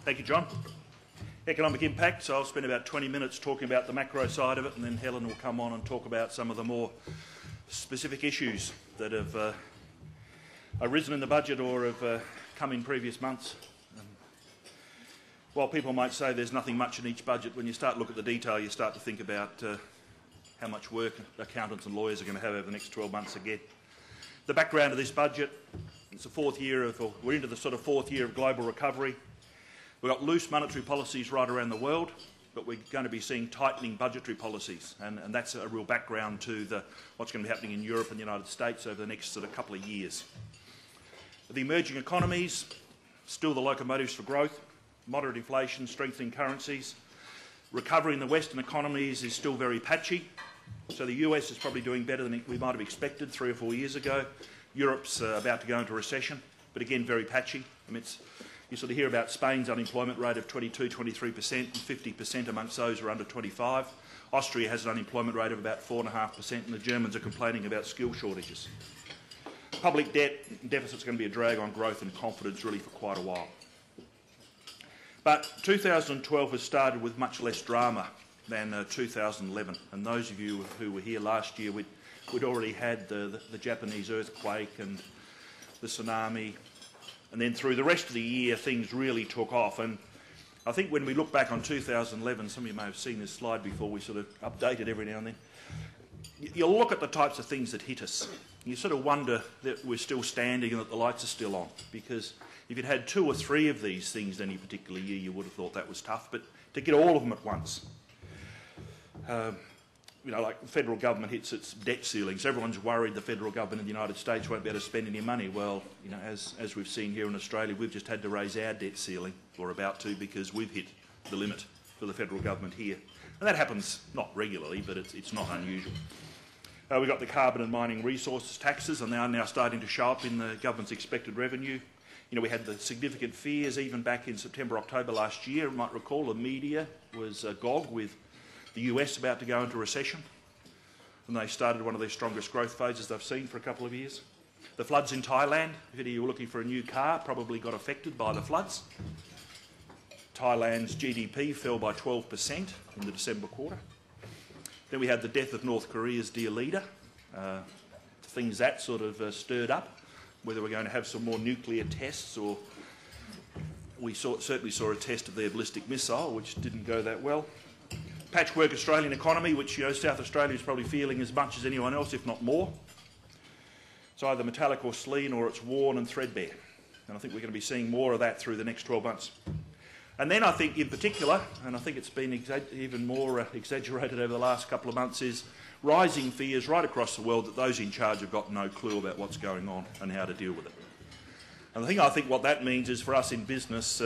Thank you, John. Economic impact, so I'll spend about 20 minutes talking about the macro side of it, and then Helen will come on and talk about some of the more specific issues that have arisen in the budget or have come in previous months. While people might say there's nothing much in each budget, when you start to look at the detail, you start to think about how much work accountants and lawyers are going to have over the next 12 months again. The background of this budget, it's the fourth year of, or we're into the sort of fourth year of global recovery. We've got loose monetary policies right around the world, but we're going to be seeing tightening budgetary policies, and that's a real background to what's going to be happening in Europe and the United States over the next sort of couple of years. The emerging economies, still the locomotives for growth, moderate inflation, strengthening currencies. Recovery in the Western economies is still very patchy, so the US is probably doing better than we might have expected 3 or 4 years ago. Europe's about to go into recession, but again very patchy. I mean, you sort of hear about Spain's unemployment rate of 22, 23%, and 50% amongst those are under 25. Austria has an unemployment rate of about 4.5%, and the Germans are complaining about skill shortages. Public debt deficit's going to be a drag on growth and confidence really for quite a while. But 2012 has started with much less drama than 2011, and those of you who were here last year, we'd already had the Japanese earthquake and the tsunami. And then through the rest of the year, things really took off. And I think when we look back on 2011, some of you may have seen this slide before, we sort of update it every now and then. You'll look at the types of things that hit us. You sort of wonder that we're still standing and that the lights are still on. Because if you'd had 2 or 3 of these things in any particular year, you would have thought that was tough. But to get all of them at once. You know, like the federal government hits its debt ceilings. Everyone's worried the federal government in the United States won't be able to spend any money. Well, you know, as we've seen here in Australia, we've just had to raise our debt ceiling, or about to, because we've hit the limit for the federal government here. And that happens not regularly, but it's not unusual. We've got the carbon and mining resources taxes, and they are now starting to show up in the government's expected revenue. You know, we had the significant fears even back in September, October last year. You might recall the media was agog with the US about to go into recession, and they started one of their strongest growth phases they've seen for a couple of years. The floods in Thailand, if any of you were looking for a new car, probably got affected by the floods. Thailand's GDP fell by 12% in the December quarter. Then we had the death of North Korea's dear leader, things that sort of stirred up, whether we're going to have some more nuclear tests, or we certainly saw a test of their ballistic missile, which didn't go that well. Patchwork Australian economy, which, you know, South Australia is probably feeling as much as anyone else, if not more. It's either metallic or sleen, or it's worn and threadbare. And I think we're going to be seeing more of that through the next 12 months. And then I think in particular, and I think it's been even more exaggerated over the last couple of months, is rising fears right across the world that those in charge have got no clue about what's going on and how to deal with it. And I think what that means is for us in business,